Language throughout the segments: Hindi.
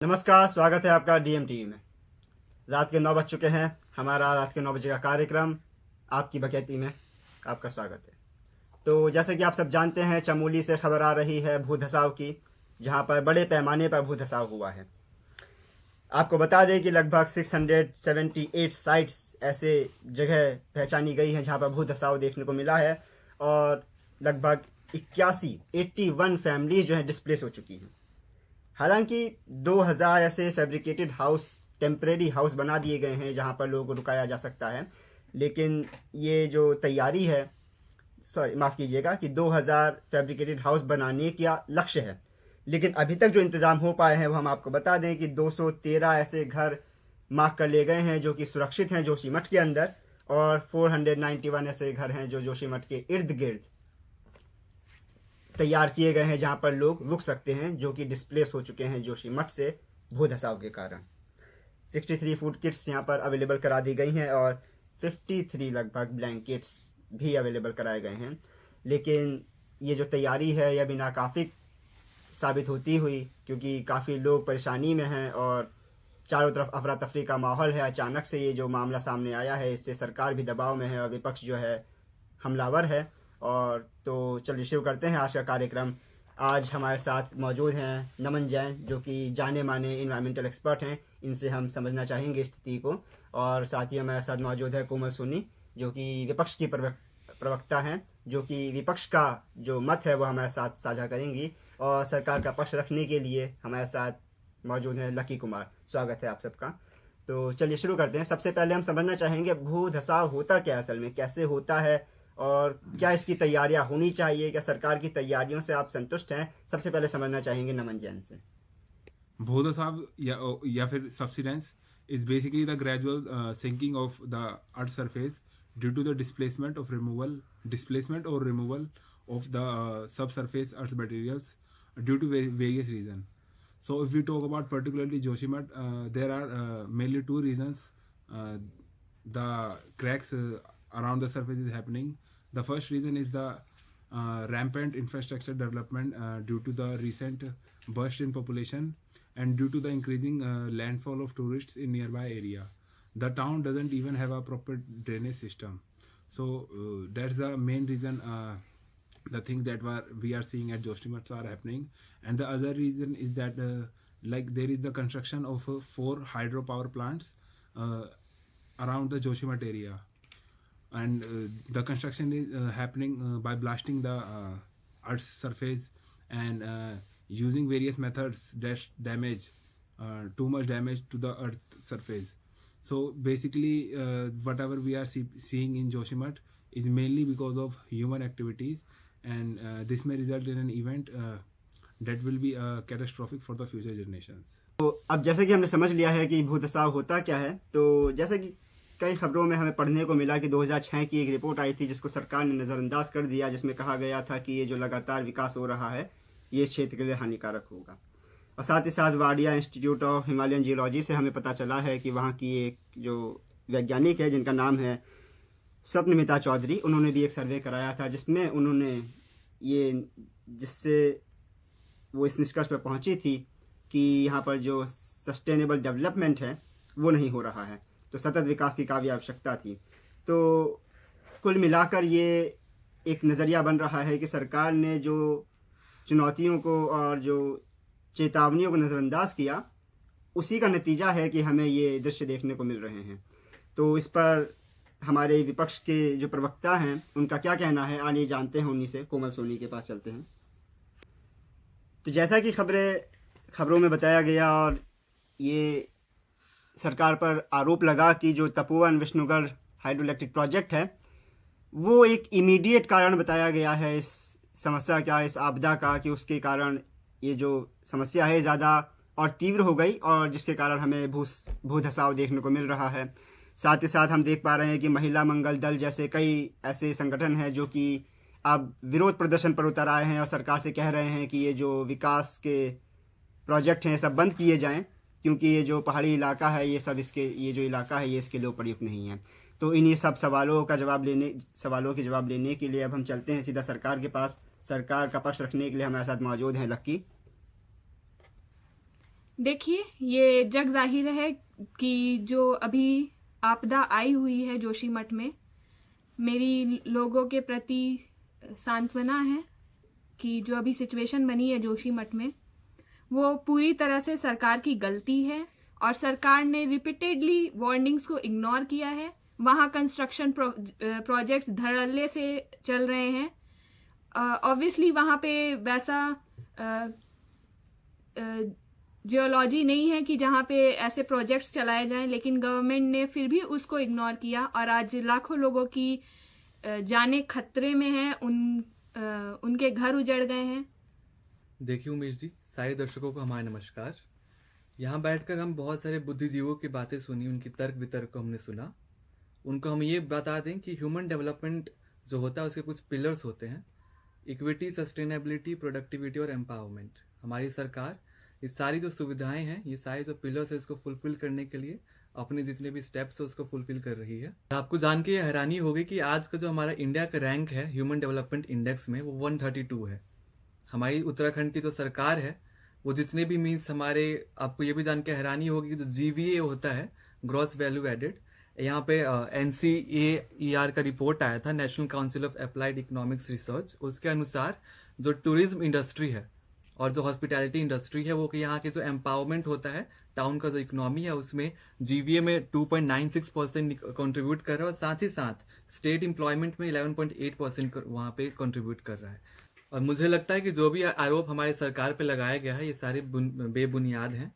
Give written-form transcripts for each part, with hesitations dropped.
नमस्कार, स्वागत है आपका डीएम टीवी में। रात के 9 बज चुके हैं। हमारा रात के 9 बजे का कार्यक्रम आपकी बकैती में आपका स्वागत है। तो जैसे कि आप सब जानते हैं, चमोली से खबर आ रही है भूधसाव की, जहां पर बड़े पैमाने पर भूधसाव हुआ है। आपको बता दें कि लगभग 678 साइट्स ऐसे जगह पहचानी गई हैं जहां पर भूधसाव देखने को मिला है और लगभग 81 फैमिलीज जो हैं डिस्प्लेस हो चुकी हैं। हालांकि 2000 ऐसे फैब्रिकेटेड हाउस, टेम्परेरी हाउस बना दिए गए हैं जहां पर लोगों को रुकाया जा सकता है, लेकिन ये जो तैयारी है, माफ़ कीजिएगा, कि 2000 फैब्रिकेटेड हाउस बनाने का लक्ष्य है, लेकिन अभी तक जो इंतज़ाम हो पाए हैं वो हम आपको बता दें कि 213 ऐसे घर मार्क कर लिए गए हैं जो कि सुरक्षित हैं जोशीमठ के अंदर, और 491 ऐसे घर हैं जो जोशीमठ के इर्द गिर्द तैयार किए गए हैं जहां पर लोग रुक सकते हैं, जो कि डिस्प्लेस हो चुके हैं जोशीमठ से भूधसाव के कारण। 63 फूड किट्स यहां पर अवेलेबल करा दी गई हैं और 53 लगभग ब्लैंकेट्स भी अवेलेबल कराए गए हैं, लेकिन ये जो तैयारी है यह भी नाकाफी साबित होती हुई, क्योंकि काफ़ी लोग परेशानी में हैं और चारों तरफ अफरा तफरी का माहौल है। अचानक से ये जो मामला सामने आया है, इससे सरकार भी दबाव में है और विपक्ष जो है हमलावर है। और तो चलिए शुरू करते हैं आज का कार्यक्रम। आज हमारे साथ मौजूद हैं नमन जैन, जो कि जाने माने इन्वायरमेंटल एक्सपर्ट हैं। इनसे हम समझना चाहेंगे स्थिति को। और साथ ही हमारे साथ मौजूद है कोमल सोनी, जो कि विपक्ष की प्रवक्ता हैं, जो कि विपक्ष का जो मत है वो हमारे साथ साझा करेंगी। और सरकार का पक्ष रखने के लिए हमारे साथ मौजूद हैं लकी कुमार। स्वागत है आप सबका। तो चलिए शुरू करते हैं। सबसे पहले हम समझना चाहेंगे भूधसाव होता क्या, असल में कैसे होता है और क्या इसकी तैयारियां होनी चाहिए, क्या सरकार की तैयारियों से आप संतुष्ट हैं? सबसे पहले समझना चाहेंगे नमन जैन से। भूधसाव या फिर subsidence is basically the gradual sinking of the earth surface due to the displacement or removal of the subsurface earth materials due to various reasons. So if we talk about particularly Joshimath, there are mainly two reasons the cracks around the surface is happening. The first reason is the rampant infrastructure development due to the recent burst in population and due to the increasing landfall of tourists in nearby area. The town doesn't even have a proper drainage system. So that's the main reason the things that we are seeing at Joshimath are happening. And the other reason is that like there is the construction of 4 hydropower plants around the Joshimath area. And the construction is happening by blasting the earth's surface and using various methods that damage too much damage to the earth surface. So basically whatever we are seeing in Joshimath is mainly because of human activities, and this may result in an event that will be catastrophic for the future generations. तो अब जैसे कि हमने समझ लिया है कि भूधसाव होता क्या है, तो जैसे कि कई खबरों में हमें पढ़ने को मिला कि 2006 की एक रिपोर्ट आई थी जिसको सरकार ने नज़रअंदाज कर दिया, जिसमें कहा गया था कि ये जो लगातार विकास हो रहा है ये क्षेत्र के लिए हानिकारक होगा। और साथ ही साथ Wadia institute of Himalayan geology से हमें पता चला है कि वहाँ की एक जो वैज्ञानिक है जिनका नाम है स्वप्नमिता चौधरी, उन्होंने भी एक सर्वे कराया था जिसमें उन्होंने जिससे वो इस निष्कर्ष पर पहुँची थी कि यहाँ पर जो सस्टेनेबल डेवलपमेंट है वो नहीं हो रहा है, तो सतत विकास की काफ़ी आवश्यकता थी। तो कुल मिलाकर ये एक नज़रिया बन रहा है कि सरकार ने जो चुनौतियों को और जो चेतावनियों को नज़रअंदाज किया, उसी का नतीजा है कि हमें ये दृश्य देखने को मिल रहे हैं। तो इस पर हमारे विपक्ष के जो प्रवक्ता हैं उनका क्या कहना है, आइए जानते हैं उन्हीं से। कोमल सोनी के पास चलते हैं। तो जैसा कि खबरों में बताया गया और ये सरकार पर आरोप लगा कि जो तपोवन विष्णुगढ़ हाइड्रोइलेक्ट्रिक प्रोजेक्ट है वो एक इमीडिएट कारण बताया गया है इस समस्या का, इस आपदा का, कि उसके कारण ये जो समस्या है ज़्यादा और तीव्र हो गई और जिसके कारण हमें भूधसाव देखने को मिल रहा है। साथ ही साथ हम देख पा रहे हैं कि महिला मंगल दल जैसे कई ऐसे संगठन हैं जो कि अब विरोध प्रदर्शन पर उतर आए हैं और सरकार से कह रहे हैं कि ये जो विकास के प्रोजेक्ट हैं सब बंद किए जाएं, क्योंकि ये जो पहाड़ी इलाका है ये जो इलाका है ये इसके लिए उपयुक्त नहीं है। तो इन्हीं सब सवालों के जवाब लेने के लिए अब हम चलते हैं सीधा सरकार के पास। सरकार का पक्ष रखने के लिए हमारे साथ मौजूद हैं लक्की। देखिए, ये जग जाहिर है कि जो अभी आपदा आई हुई है जोशीमठ में, मेरी लोगों के प्रति सांत्वना है कि जो अभी सिचुएशन बनी है जोशीमठ में, वो पूरी तरह से सरकार की गलती है और सरकार ने रिपीटेडली वार्निंग्स को इग्नोर किया है। वहाँ कंस्ट्रक्शन प्रोजेक्ट्स धड़ल्ले से चल रहे हैं। ऑब्वियसली वहाँ पे वैसा जियोलॉजी नहीं है कि जहाँ पे ऐसे प्रोजेक्ट्स चलाए जाएं, लेकिन गवर्नमेंट ने फिर भी उसको इग्नोर किया और आज लाखों लोगों की जाने खतरे में हैं, उनके घर उजड़ गए हैं। देखिए उमेश जी, सारे दर्शकों को हमारा नमस्कार। यहाँ बैठकर हम बहुत सारे बुद्धिजीवों की बातें सुनी, उनकी तर्क वितर्क को हमने सुना। उनको हम ये बता दें कि ह्यूमन डेवलपमेंट जो होता है उसके कुछ पिलर्स होते हैं: इक्विटी, सस्टेनेबिलिटी, प्रोडक्टिविटी और एम्पावरमेंट। हमारी सरकार ये सारी जो सुविधाएं हैं, ये सारे जो पिलर्स है, इसको फुलफिल करने के लिए अपने जितने भी स्टेप्स है उसको फुलफिल कर रही है। आपको जान के हैरानी होगी कि आज का जो हमारा इंडिया का रैंक है ह्यूमन डेवलपमेंट इंडेक्स में, वो 132 है। हमारी उत्तराखंड की जो सरकार है वो जितने भी मीन्स हमारे, आपको ये भी जान के हैरानी होगी कि जो GVA होता है, ग्रॉस वैल्यू एडेड, यहाँ पे NCAER का रिपोर्ट आया था, national council of applied economics research. उसके अनुसार जो टूरिज्म इंडस्ट्री है और जो हॉस्पिटैलिटी इंडस्ट्री है, वो कि यहाँ के जो एम्पावरमेंट होता है, टाउन का जो इकोनॉमी है, उसमें GVA में 2.96% कंट्रीब्यूट कर रहा है और साथ ही साथ स्टेट एम्प्लॉयमेंट में 11.8% वहाँ पे कंट्रीब्यूट कर रहा है। और मुझे लगता है कि जो भी आरोप हमारी सरकार पे लगाया गया है, ये सारे बेबुनियाद हैं।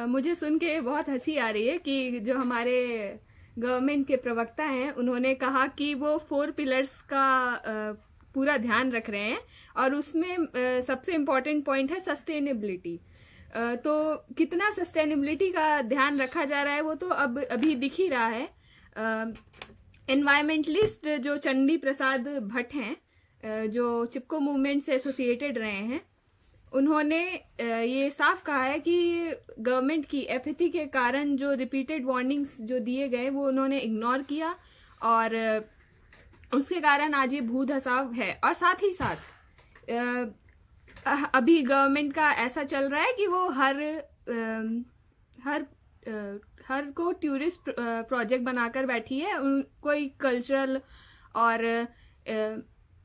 मुझे सुन के बहुत हंसी आ रही है कि जो हमारे गवर्नमेंट के प्रवक्ता हैं, उन्होंने कहा कि वो 4 पिलर्स का पूरा ध्यान रख रहे हैं और उसमें सबसे इम्पोर्टेंट पॉइंट है सस्टेनेबिलिटी। तो कितना सस्टेनेबिलिटी का ध्यान रखा जा रहा है वो तो अब अभी दिख ही रहा है। एनवायरमेंटलिस्ट जो चंडी प्रसाद भट्ट हैं, जो चिपको मूवमेंट से एसोसिएटेड रहे हैं, उन्होंने ये साफ कहा है कि गवर्नमेंट की एपैथी के कारण जो रिपीटेड वार्निंग्स जो दिए गए वो उन्होंने इग्नोर किया और उसके कारण आज ये भू धसाव है। और साथ ही साथ अभी गवर्नमेंट का ऐसा चल रहा है कि वो हर को टूरिस्ट प्रोजेक्ट बनाकर बैठी है। कोई कल्चरल और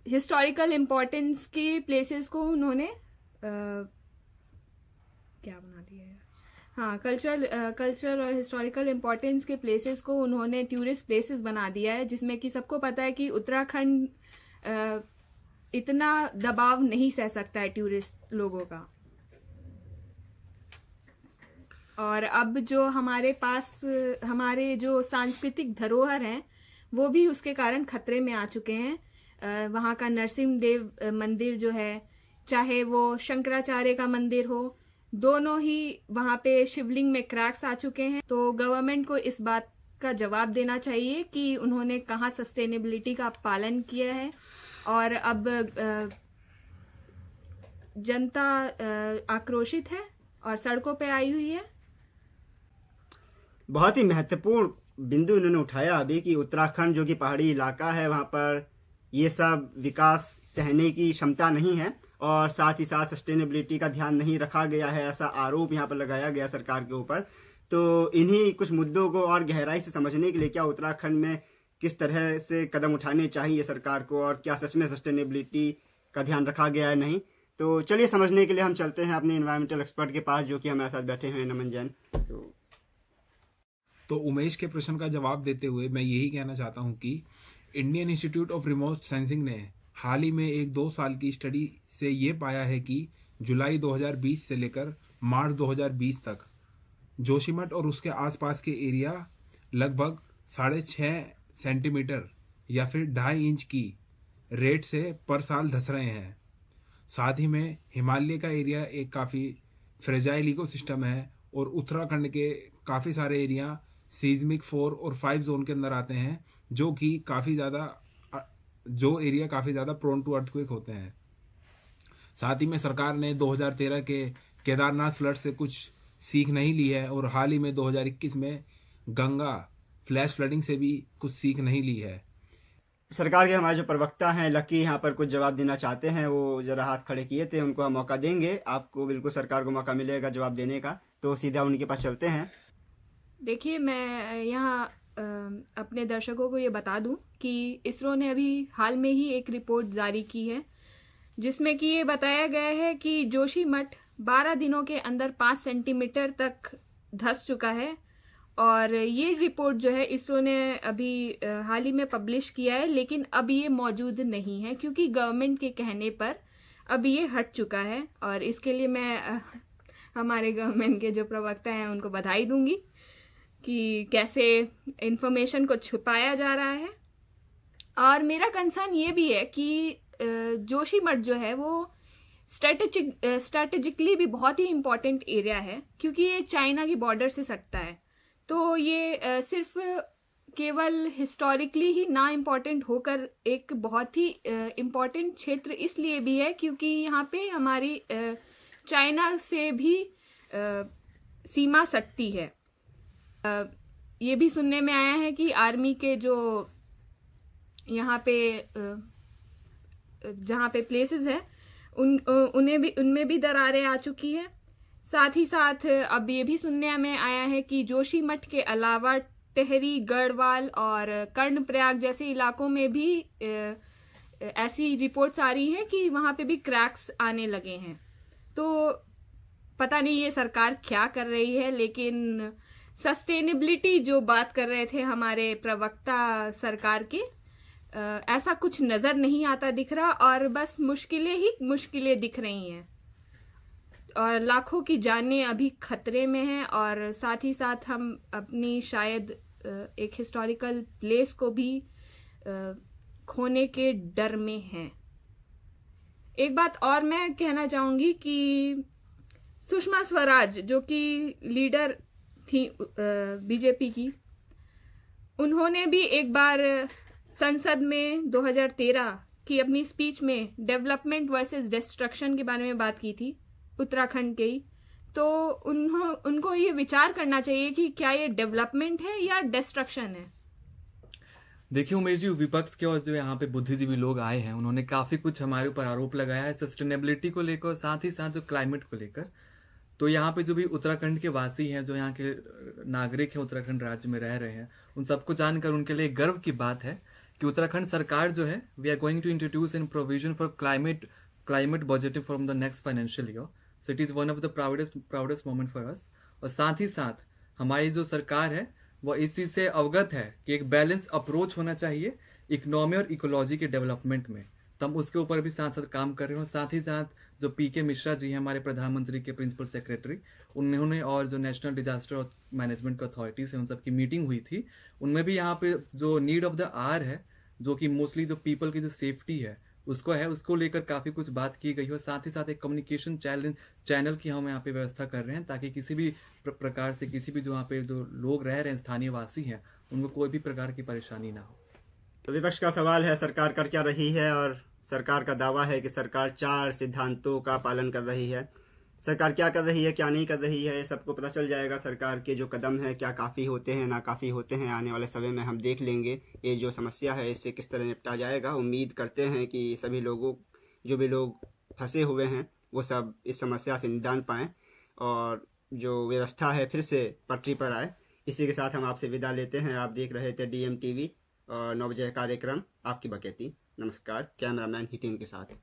हिस्टोरिकल इम्पोर्टेंस की प्लेसेस को उन्होंने क्या बना दिया है, हाँ, कल्चरल और हिस्टोरिकल इम्पोर्टेंस के प्लेसेस को उन्होंने टूरिस्ट प्लेसेस बना दिया है, जिसमें कि सबको पता है कि उत्तराखंड इतना दबाव नहीं सह सकता है टूरिस्ट लोगों का। और अब जो हमारे पास हमारे जो सांस्कृतिक धरोहर हैं वो भी उसके कारण खतरे में आ चुके हैं। वहाँ का नरसिंह देव मंदिर जो है, चाहे वो शंकराचार्य का मंदिर हो, दोनों ही वहाँ पे शिवलिंग में क्रैक्स आ चुके हैं। तो गवर्नमेंट को इस बात का जवाब देना चाहिए कि उन्होंने कहाँ सस्टेनेबिलिटी का पालन किया है। और अब जनता आक्रोशित है और सड़कों पे आई हुई है। बहुत ही महत्वपूर्ण बिंदु इन्होंने उठाया अभी कि उत्तराखंड जो कि पहाड़ी इलाका है, वहाँ पर ये सब विकास सहने की क्षमता नहीं है और साथ ही साथ सस्टेनेबिलिटी का ध्यान नहीं रखा गया है, ऐसा आरोप यहाँ पर लगाया गया सरकार के ऊपर। तो इन्हीं कुछ मुद्दों को और गहराई से समझने के लिए क्या उत्तराखंड में किस तरह से कदम उठाने चाहिए सरकार को और क्या सच में सस्टेनेबिलिटी का ध्यान रखा गया है नहीं, तो चलिए समझने के लिए हम चलते हैं अपने एनवायरमेंटल एक्सपर्ट के पास, जो कि हमारे साथ बैठे हैं, नमन जैन। तो उमेश के प्रश्न का जवाब देते हुए मैं यही कहना चाहता हूं कि Indian institute of remote sensing ने हाल ही में एक 2 साल की स्टडी से ये पाया है कि जुलाई 2020 से लेकर मार्च 2020 तक जोशीमठ और उसके आसपास के एरिया लगभग 6.5 सेंटीमीटर या फिर 2.5 इंच की रेट से पर साल धस रहे हैं। साथ ही में हिमालय का एरिया एक काफ़ी फ्रेजाइल इकोसिस्टम है और उत्तराखंड के काफ़ी सारे एरिया सीज्मिक 4 और 5 जोन के अंदर आते हैं, जो एरिया काफ़ी ज़्यादा प्रोन टू अर्थक्वेक होते हैं। साथ ही में सरकार ने 2013 के केदारनाथ फ्लड से कुछ सीख नहीं ली है और हाल ही में 2021 में गंगा फ्लैश फ्लडिंग से भी कुछ सीख नहीं ली है। सरकार के हमारे जो प्रवक्ता हैं लकी यहाँ पर कुछ जवाब देना चाहते हैं, वो जरा हाथ खड़े किए थे, उनको हम मौका देंगे। आपको बिल्कुल सरकार को मौका मिलेगा जवाब देने का। तो सीधा उनके पास चलते हैं। देखिए, मैं यहाँ अपने दर्शकों को ये बता दूं कि इसरो ने अभी हाल में ही एक रिपोर्ट जारी की है जिसमें कि ये बताया गया है कि जोशीमठ 12 दिनों के अंदर 5 सेंटीमीटर तक धंस चुका है। और ये रिपोर्ट जो है इसरो ने अभी हाल ही में पब्लिश किया है, लेकिन अब ये मौजूद नहीं है क्योंकि गवर्नमेंट के कहने पर अब ये हट चुका है। और इसके लिए मैं हमारे गवर्नमेंट के जो प्रवक्ता हैं उनको बधाई दूंगी कि कैसे इंफॉर्मेशन को छुपाया जा रहा है। और मेरा कंसर्न ये भी है कि जोशीमठ जो है वो स्ट्रेटेजिकली भी बहुत ही इम्पोर्टेंट एरिया है क्योंकि ये चाइना की बॉर्डर से सटता है। तो ये सिर्फ केवल हिस्टोरिकली ही ना इम्पोर्टेंट होकर एक बहुत ही इम्पोर्टेंट क्षेत्र इसलिए भी है क्योंकि यहाँ पे हमारी चाइना से भी सीमा सटती है। ये भी सुनने में आया है कि आर्मी के जो यहाँ पे जहाँ पे प्लेसेस है उनमें भी दरारें आ चुकी है। साथ ही साथ अब ये भी सुनने में आया है कि जोशीमठ के अलावा टेहरी, गढ़वाल और कर्णप्रयाग जैसे इलाकों में भी ऐसी रिपोर्ट्स आ रही है कि वहाँ पे भी क्रैक्स आने लगे हैं। तो पता नहीं ये सरकार क्या कर रही है, लेकिन सस्टेनेबिलिटी जो बात कर रहे थे हमारे प्रवक्ता सरकार के, ऐसा कुछ नज़र नहीं आता दिख रहा और बस मुश्किलें ही मुश्किलें दिख रही हैं और लाखों की जानें अभी खतरे में हैं। और साथ ही साथ हम अपनी शायद एक हिस्टोरिकल प्लेस को भी खोने के डर में हैं। एक बात और मैं कहना चाहूँगी कि सुषमा स्वराज जो कि लीडर थी बीजेपी की, उन्होंने भी एक बार संसद में 2013 की अपनी स्पीच में डेवलपमेंट वर्सेस डिस्ट्रक्शन के बारे में बात की थी, उत्तराखंड के ही। तो उनको ये विचार करना चाहिए कि क्या ये डेवलपमेंट है या डिस्ट्रक्शन है। देखिए उमेश जी, विपक्ष के और जो यहाँ पे बुद्धिजीवी लोग आए हैं उन्होंने काफी कुछ हमारे ऊपर आरोप लगाया है सस्टेनेबिलिटी को लेकर, साथ ही साथ जो क्लाइमेट को लेकर। तो यहाँ पे जो भी उत्तराखंड के वासी हैं, जो यहाँ के नागरिक हैं, उत्तराखंड राज्य में रह रहे हैं, उन सबको जानकर उनके लिए गर्व की बात है कि उत्तराखंड सरकार जो है, we are going to introduce in provision for climate budgeting from the next financial year. So it is one of the proudest moment for us. और साथ ही साथ हमारी जो सरकार है वो इस चीज़ से अवगत है कि एक बैलेंस अप्रोच होना चाहिए इकोनॉमी और इकोलॉजी के डेवलपमेंट में। तो हम उसके ऊपर भी साथ साथ काम कर रहे हैं। साथ ही साथ जो पीके मिश्रा जी हैं, हमारे प्रधानमंत्री के प्रिंसिपल सेक्रेटरी, उन्होंने और जो नेशनल डिजास्टर मैनेजमेंट अथॉरिटीज़ हैं उन सब की मीटिंग हुई थी। उनमें भी यहाँ पे जो नीड ऑफ द आवर है, जो कि मोस्टली जो पीपल की जो सेफ्टी है उसको लेकर काफ़ी कुछ बात की गई है। साथ ही साथ एक कम्युनिकेशन चैनल की हम यहाँ पे व्यवस्था कर रहे हैं ताकि किसी भी प्रकार से किसी भी जो यहाँ पे जो लोग रह रहे हैं, स्थानीय वासी हैं, उनको कोई भी प्रकार की परेशानी ना हो। तो विपक्ष का सवाल है सरकार कर क्या रही है, और सरकार का दावा है कि सरकार 4 सिद्धांतों का पालन कर रही है। सरकार क्या कर रही है, क्या नहीं कर रही है, ये सबको पता चल जाएगा। सरकार के जो कदम हैं क्या काफ़ी होते हैं, ना काफ़ी होते हैं, आने वाले समय में हम देख लेंगे। ये जो समस्या है इससे किस तरह निपटा जाएगा। उम्मीद करते हैं कि सभी लोगों, जो भी लोग फंसे हुए हैं, वो सब इस समस्या से निदान पाएँ और जो व्यवस्था है फिर से पटरी पर आए। इसी के साथ हम आपसे विदा लेते हैं। आप देख रहे थे DM TV और 9 बजे कार्यक्रम आपकी बकैती। नमस्कार। कैमरामैन हितेन के साथ।